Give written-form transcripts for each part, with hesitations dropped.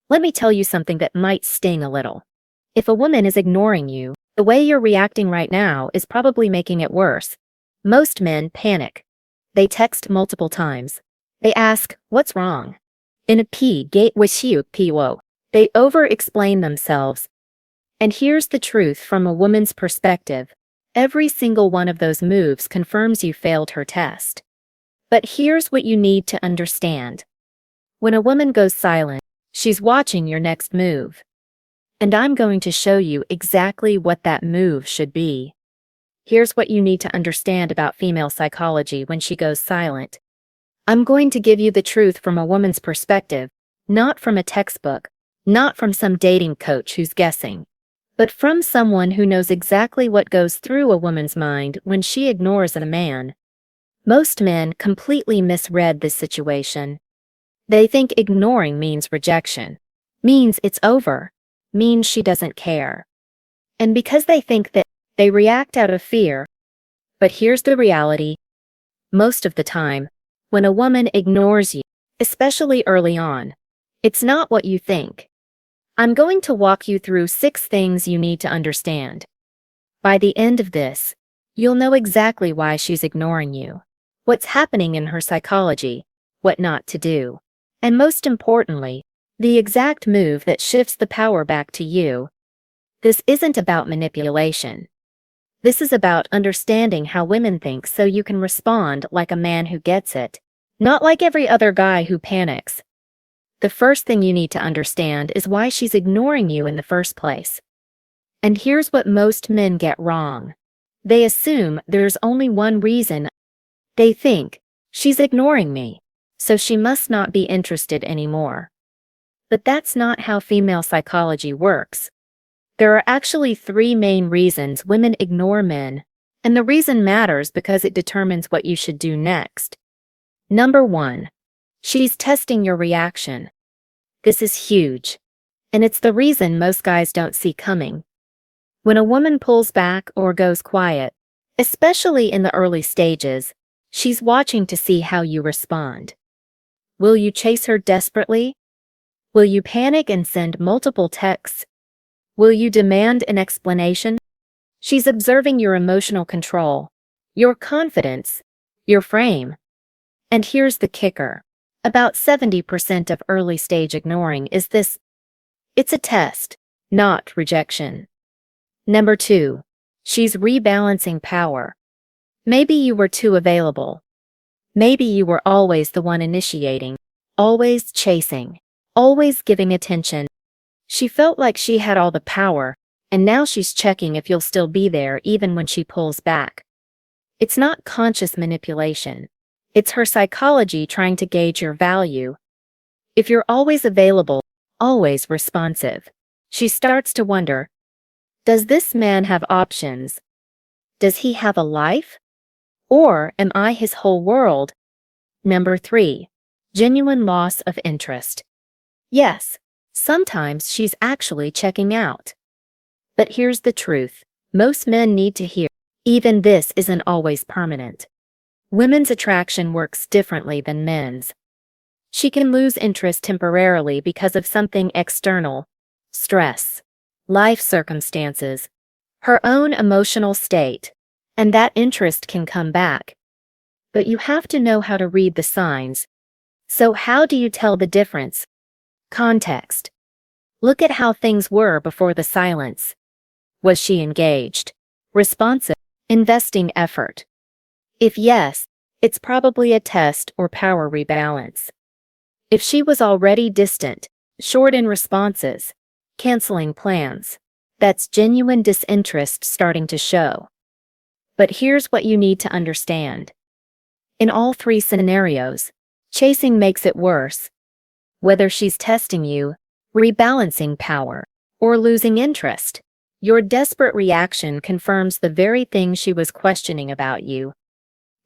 Let me tell you something that might sting a little. If a woman is ignoring you, the way you're reacting right now is probably making it worse. Most men panic. They text multiple times. They ask, "What's wrong?" In a gate with you, PO. They over-explain themselves. And here's the truth from a woman's perspective. Every single one of those moves confirms you failed her test. But here's what you need to understand. When a woman goes silent, she's watching your next move. And I'm going to show you exactly what that move should be. Here's what you need to understand about female psychology when she goes silent. I'm going to give you the truth from a woman's perspective, not from a textbook, not from some dating coach who's guessing, but from someone who knows exactly what goes through a woman's mind when she ignores a man. Most men completely misread this situation. They think ignoring means rejection, means it's over, means she doesn't care. And because they think that, they react out of fear. But here's the reality. Most of the time, when a woman ignores you, especially early on, it's not what you think. I'm going to walk you through 6 things you need to understand. By the end of this, you'll know exactly why she's ignoring you, what's happening in her psychology, what not to do, and most importantly, the exact move that shifts the power back to you. This isn't about manipulation. This is about understanding how women think so you can respond like a man who gets it, not like every other guy who panics. The first thing you need to understand is why she's ignoring you in the first place. And here's what most men get wrong. They assume there's only one reason. They think, she's ignoring me, so she must not be interested anymore. But that's not how female psychology works. There are actually 3 main reasons women ignore men, and the reason matters because it determines what you should do next. Number 1. She's testing your reaction. This is huge, and it's the reason most guys don't see coming. When a woman pulls back or goes quiet, especially in the early stages, she's watching to see how you respond. Will you chase her desperately? Will you panic and send multiple texts? Will you demand an explanation? She's observing your emotional control, your confidence, your frame. And here's the kicker. About 70% of early-stage ignoring is this. It's a test, not rejection. Number 2. She's rebalancing power. Maybe you were too available. Maybe you were always the one initiating, always chasing, always giving attention. She felt like she had all the power, and now she's checking if you'll still be there even when she pulls back. It's not conscious manipulation. It's her psychology trying to gauge your value. If you're always available, always responsive, she starts to wonder, does this man have options? Does he have a life? Or am I his whole world? Number 3. Genuine loss of interest. Yes, sometimes she's actually checking out. But here's the truth. Most men need to hear, even this isn't always permanent. Women's attraction works differently than men's. She can lose interest temporarily because of something external, stress, life circumstances, her own emotional state, and that interest can come back. But you have to know how to read the signs. So how do you tell the difference? Context. Look at how things were before the silence. Was she engaged, responsive, investing effort? If yes, it's probably a test or power rebalance. If she was already distant, short in responses, canceling plans, that's genuine disinterest starting to show. But here's what you need to understand. In all 3 scenarios, chasing makes it worse. Whether she's testing you, rebalancing power, or losing interest, your desperate reaction confirms the very thing she was questioning about you.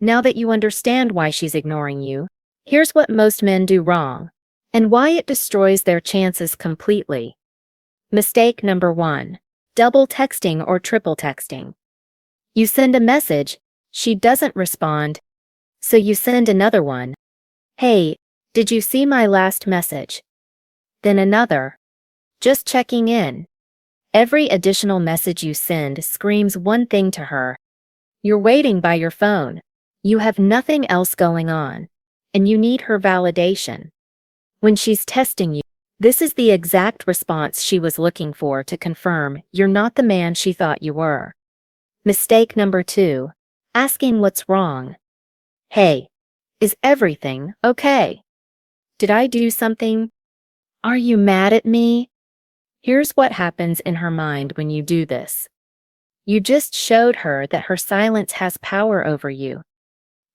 Now that you understand why she's ignoring you, here's what most men do wrong, and why it destroys their chances completely. Mistake number 1. Double texting or triple texting. You send a message, she doesn't respond, so you send another one. Hey, did you see my last message? then another. Just checking in. Every additional message you send screams one thing to her. You're waiting by your phone. You have nothing else going on. And you need her validation. When she's testing you, this is the exact response she was looking for to confirm you're not the man she thought you were. Mistake number 2. Asking what's wrong. Hey, is everything okay? Did I do something? Are you mad at me? Here's what happens in her mind when you do this. You just showed her that her silence has power over you.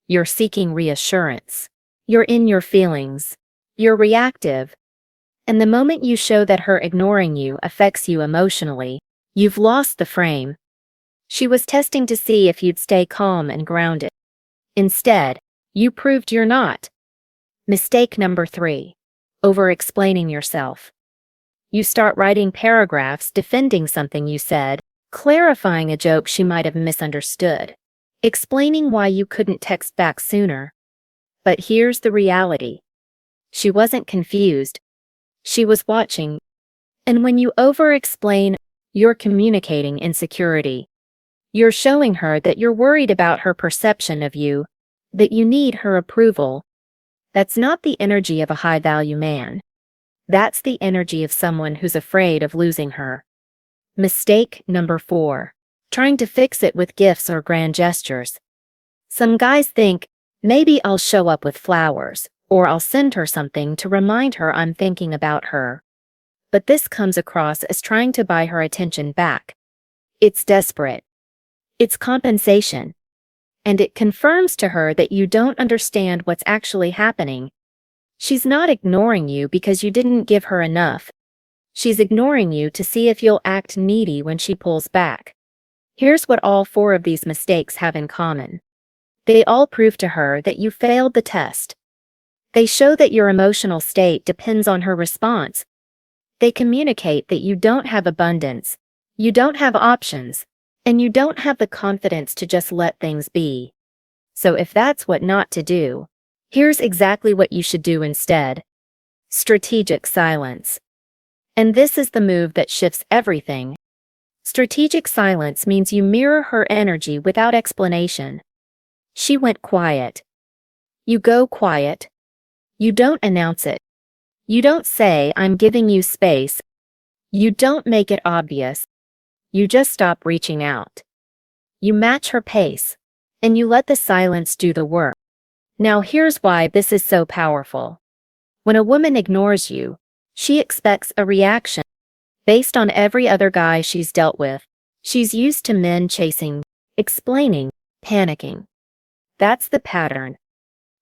You're seeking reassurance. You're in your feelings. You're reactive. And the moment you show that her ignoring you affects you emotionally, you've lost the frame. She was testing to see if you'd stay calm and grounded. Instead, you proved you're not. Mistake number 3. Over-explaining yourself. You start writing paragraphs defending something you said, clarifying a joke she might have misunderstood, explaining why you couldn't text back sooner. But here's the reality. She wasn't confused. She was watching. And when you over-explain, you're communicating insecurity. You're showing her that you're worried about her perception of you, that you need her approval. That's not the energy of a high-value man. That's the energy of someone who's afraid of losing her. Mistake number 4. Trying to fix it with gifts or grand gestures. Some guys think, maybe I'll show up with flowers, or I'll send her something to remind her I'm thinking about her. But this comes across as trying to buy her attention back. It's desperate. It's compensation. And it confirms to her that you don't understand what's actually happening. She's not ignoring you because you didn't give her enough. She's ignoring you to see if you'll act needy when she pulls back. Here's what all 4 of these mistakes have in common. They all prove to her that you failed the test. They show that your emotional state depends on her response. They communicate that you don't have abundance, you don't have options, and you don't have the confidence to just let things be. So if that's what not to do, here's exactly what you should do instead. Strategic silence. And this is the move that shifts everything. Strategic silence means you mirror her energy without explanation. She went quiet. You go quiet. You don't announce it. You don't say, I'm giving you space. You don't make it obvious. You just stop reaching out. You match her pace, and you let the silence do the work. Now here's why this is so powerful. When a woman ignores you, she expects a reaction. Based on every other guy she's dealt with, she's used to men chasing, explaining, panicking. That's the pattern.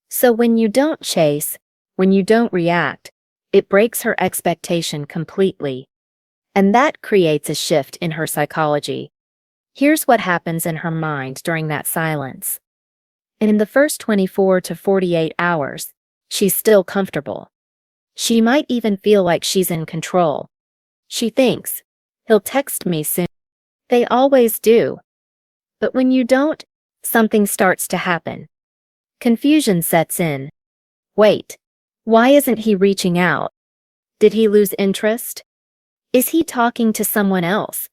So when you don't chase, when you don't react, it breaks her expectation completely. And that creates a shift in her psychology. Here's what happens in her mind during that silence. And in the first 24 to 48 hours, she's still comfortable. She might even feel like she's in control. She thinks, he'll text me soon. They always do. But when you don't, something starts to happen. Confusion sets in. Wait, why isn't he reaching out? Did he lose interest? Is he talking to someone else?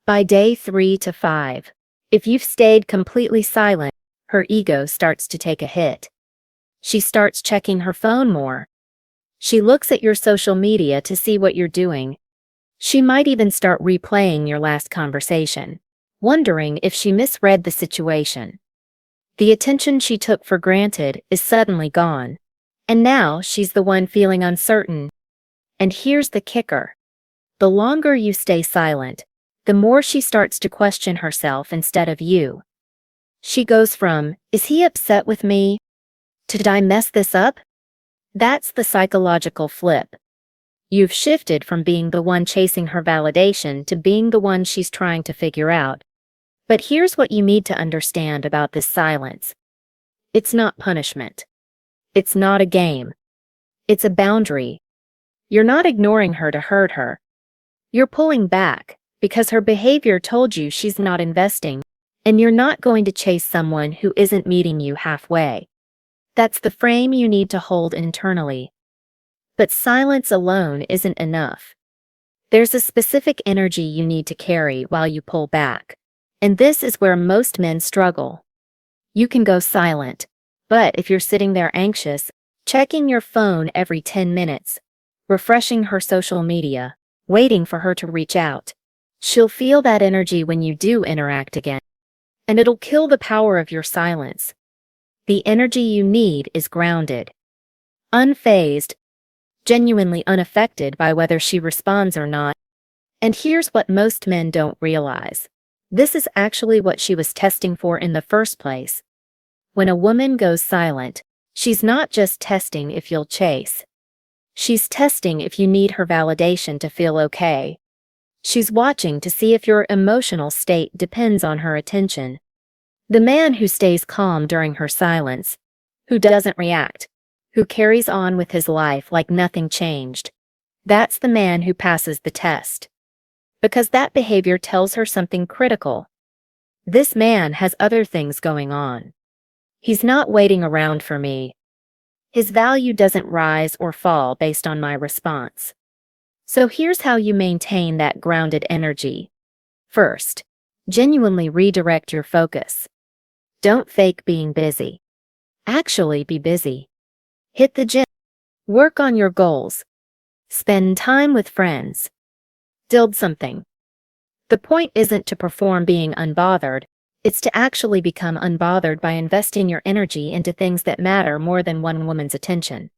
By day 3 to 5, if you've stayed completely silent, her ego starts to take a hit. She starts checking her phone more. She looks at your social media to see what you're doing. She might even start replaying your last conversation, wondering if she misread the situation. The attention she took for granted is suddenly gone. And now she's the one feeling uncertain. And here's the kicker. The longer you stay silent, the more she starts to question herself instead of you. She goes from, is he upset with me? To, did I mess this up? That's the psychological flip. You've shifted from being the one chasing her validation to being the one she's trying to figure out. But here's what you need to understand about this silence. It's not punishment. It's not a game. It's a boundary. You're not ignoring her to hurt her. You're pulling back because her behavior told you she's not investing, and you're not going to chase someone who isn't meeting you halfway. That's the frame you need to hold internally. But silence alone isn't enough. There's a specific energy you need to carry while you pull back. And this is where most men struggle. You can go silent, but if you're sitting there anxious, checking your phone every 10 minutes, refreshing her social media, waiting for her to reach out, she'll feel that energy when you do interact again. And it'll kill the power of your silence. The energy you need is grounded, unfazed, genuinely unaffected by whether she responds or not. And here's what most men don't realize. This is actually what she was testing for in the first place. When a woman goes silent, she's not just testing if you'll chase. She's testing if you need her validation to feel okay. She's watching to see if your emotional state depends on her attention. The man who stays calm during her silence, who doesn't react, who carries on with his life like nothing changed, that's the man who passes the test. Because that behavior tells her something critical. This man has other things going on. He's not waiting around for me. His value doesn't rise or fall based on my response. So here's how you maintain that grounded energy. First, genuinely redirect your focus. Don't fake being busy. Actually be busy. Hit the gym. Work on your goals. Spend time with friends. Build something. The point isn't to perform being unbothered, it's to actually become unbothered by investing your energy into things that matter more than one woman's attention.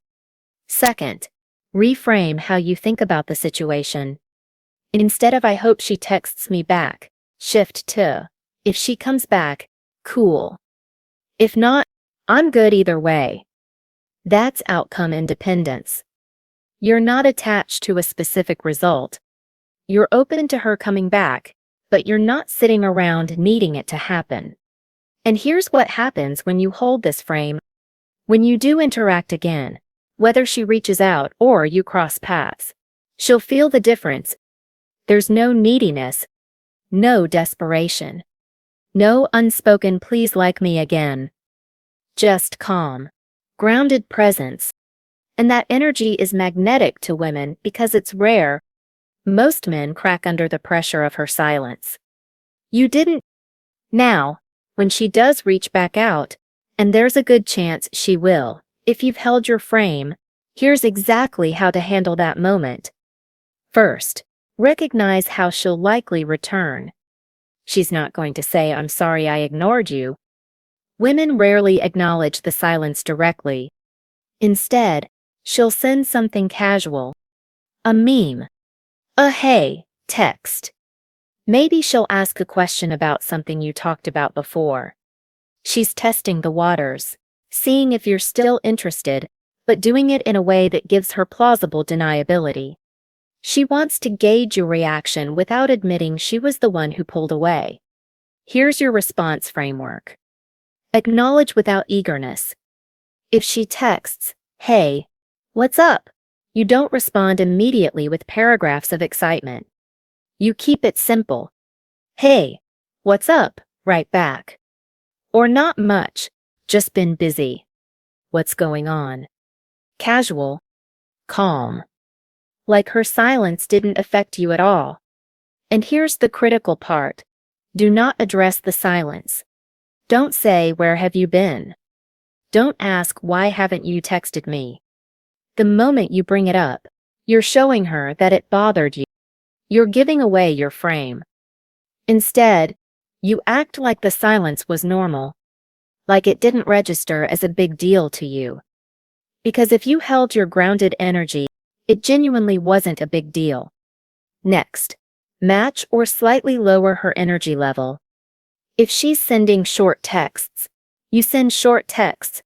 Second, reframe how you think about the situation. Instead of "I hope she texts me back," shift to "if she comes back, cool. If not, I'm good either way." That's outcome independence. You're not attached to a specific result. You're open to her coming back, but you're not sitting around needing it to happen. And here's what happens when you hold this frame. When you do interact again, whether she reaches out or you cross paths, she'll feel the difference. There's no neediness, no desperation, no unspoken "please like me again." Just calm, grounded presence. And that energy is magnetic to women because it's rare. Most men crack under the pressure of her silence. You didn't. Now, when she does reach back out, and there's a good chance she will, if you've held your frame, here's exactly how to handle that moment. First, recognize how she'll likely return. She's not going to say, "I'm sorry I ignored you." Women rarely acknowledge the silence directly. Instead, she'll send something casual. A meme. A "hey" text. Maybe she'll ask a question about something you talked about before. She's testing the waters, seeing if you're still interested, but doing it in a way that gives her plausible deniability. She wants to gauge your reaction without admitting she was the one who pulled away. Here's your response framework. Acknowledge without eagerness. If she texts, "Hey, what's up?" you don't respond immediately with paragraphs of excitement. You keep it simple. "Hey, what's up?" right back. Or "Not much, just been busy." What's going on? Casual, calm. Like her silence didn't affect you at all. And here's the critical part. Do not address the silence. Don't say, "Where have you been?" Don't ask, "Why haven't you texted me?" The moment you bring it up, you're showing her that it bothered you. You're giving away your frame. Instead, you act like the silence was normal, like it didn't register as a big deal to you. Because if you held your grounded energy, it genuinely wasn't a big deal. Next, match or slightly lower her energy level. If she's sending short texts, you send short texts.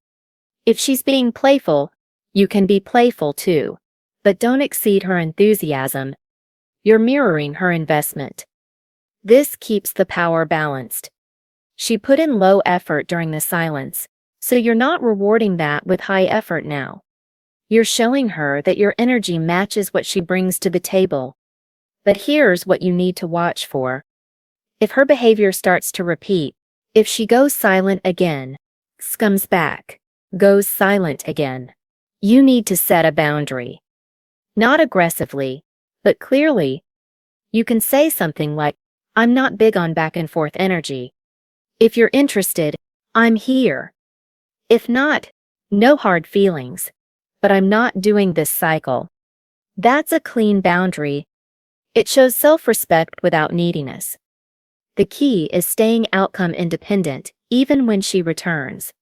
If she's being playful, you can be playful too, but don't exceed her enthusiasm. You're mirroring her investment. This keeps the power balanced. She put in low effort during the silence, so you're not rewarding that with high effort now. You're showing her that your energy matches what she brings to the table. But here's what you need to watch for. If her behavior starts to repeat, if she goes silent again, comes back, goes silent again, you need to set a boundary. Not aggressively, but clearly. You can say something like, "I'm not big on back and forth energy. If you're interested, I'm here. If not, no hard feelings. But I'm not doing this cycle." That's a clean boundary. It shows self-respect without neediness. The key is staying outcome independent, even when she returns.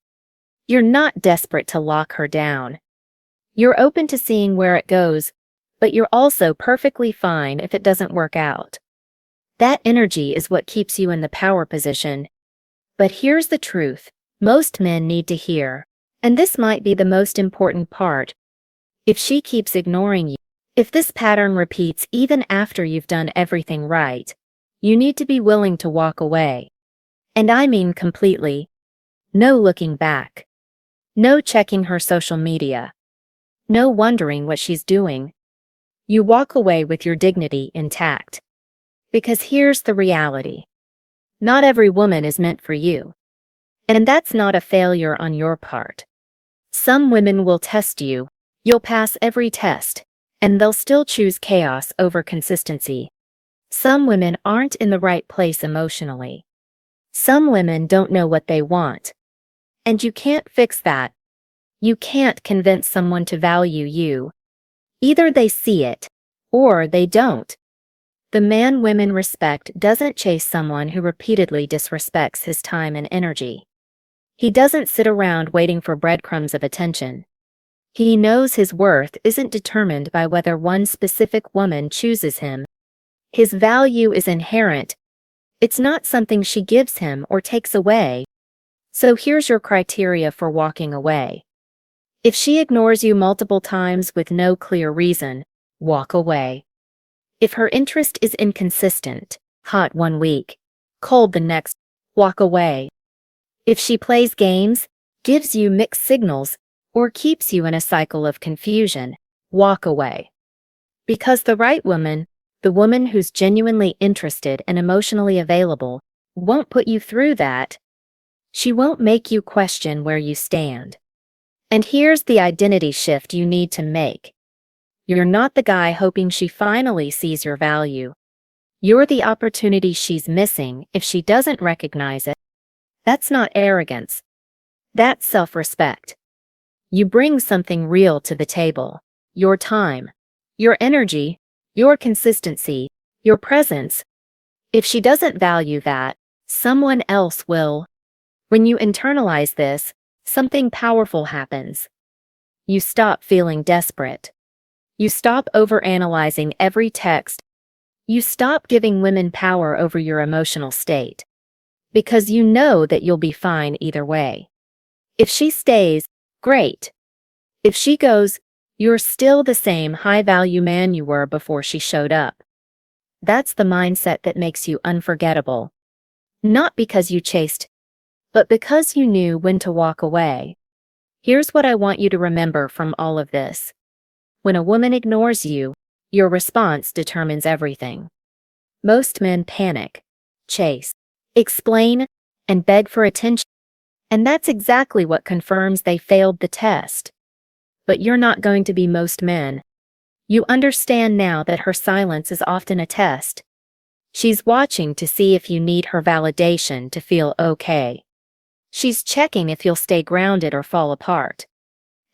You're not desperate to lock her down. You're open to seeing where it goes, but you're also perfectly fine if it doesn't work out. That energy is what keeps you in the power position. But here's the truth most men need to hear, and this might be the most important part. If she keeps ignoring you, if this pattern repeats even after you've done everything right, you need to be willing to walk away. And I mean completely. No looking back. No checking her social media. No wondering what she's doing. You walk away with your dignity intact. Because here's the reality. Not every woman is meant for you. And that's not a failure on your part. Some women will test you, you'll pass every test, and they'll still choose chaos over consistency. Some women aren't in the right place emotionally. Some women don't know what they want. And you can't fix that. You can't convince someone to value you. Either they see it, or they don't. The man women respect doesn't chase someone who repeatedly disrespects his time and energy. He doesn't sit around waiting for breadcrumbs of attention. He knows his worth isn't determined by whether one specific woman chooses him. His value is inherent. It's not something she gives him or takes away. So here's your criteria for walking away. If she ignores you multiple times with no clear reason, walk away. If her interest is inconsistent, hot one week, cold the next, walk away. If she plays games, gives you mixed signals, or keeps you in a cycle of confusion, walk away. Because the right woman, the woman who's genuinely interested and emotionally available, won't put you through that. She won't make you question where you stand. And here's the identity shift you need to make. You're not the guy hoping she finally sees your value. You're the opportunity she's missing if she doesn't recognize it. That's not arrogance. That's self-respect. You bring something real to the table. Your time, your energy, your consistency, your presence. If she doesn't value that, someone else will. When you internalize this, something powerful happens. You stop feeling desperate. You stop overanalyzing every text. You stop giving women power over your emotional state. Because you know that you'll be fine either way. If she stays, great. If she goes, you're still the same high-value man you were before she showed up. That's the mindset that makes you unforgettable. Not because you chased, but because you knew when to walk away. Here's what I want you to remember from all of this. When a woman ignores you, your response determines everything. Most men panic, chase, explain, and beg for attention. And that's exactly what confirms they failed the test. But you're not going to be most men. You understand now that her silence is often a test. She's watching to see if you need her validation to feel okay. She's checking if you'll stay grounded or fall apart.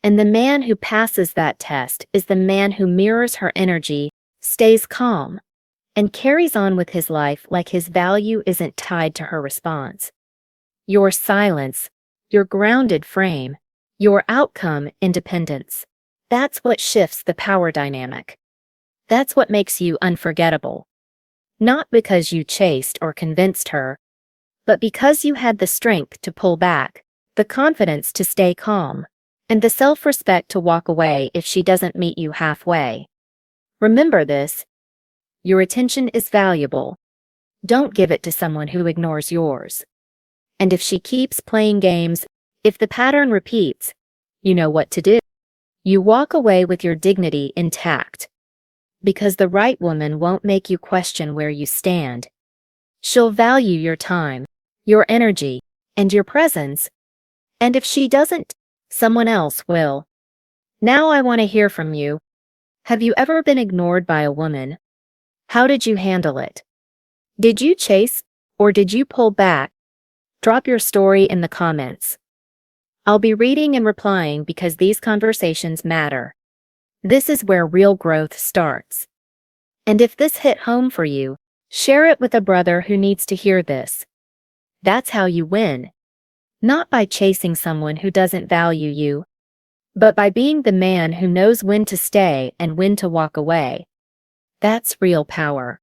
And the man who passes that test is the man who mirrors her energy, stays calm, and carries on with his life like his value isn't tied to her response. Your silence, your grounded frame, your outcome independence. That's what shifts the power dynamic. That's what makes you unforgettable. Not because you chased or convinced her, but because you had the strength to pull back, the confidence to stay calm, and the self-respect to walk away if she doesn't meet you halfway. Remember this. Your attention is valuable. Don't give it to someone who ignores yours. And if she keeps playing games, if the pattern repeats, you know what to do. You walk away with your dignity intact. Because the right woman won't make you question where you stand. She'll value your time, your energy, and your presence. And if she doesn't, someone else will. Now I want to hear from you. Have you ever been ignored by a woman? How did you handle it? Did you chase or did you pull back? Drop your story in the comments. I'll be reading and replying because these conversations matter. This is where real growth starts. And if this hit home for you, share it with a brother who needs to hear this. That's how you win. Not by chasing someone who doesn't value you, but by being the man who knows when to stay and when to walk away. That's real power.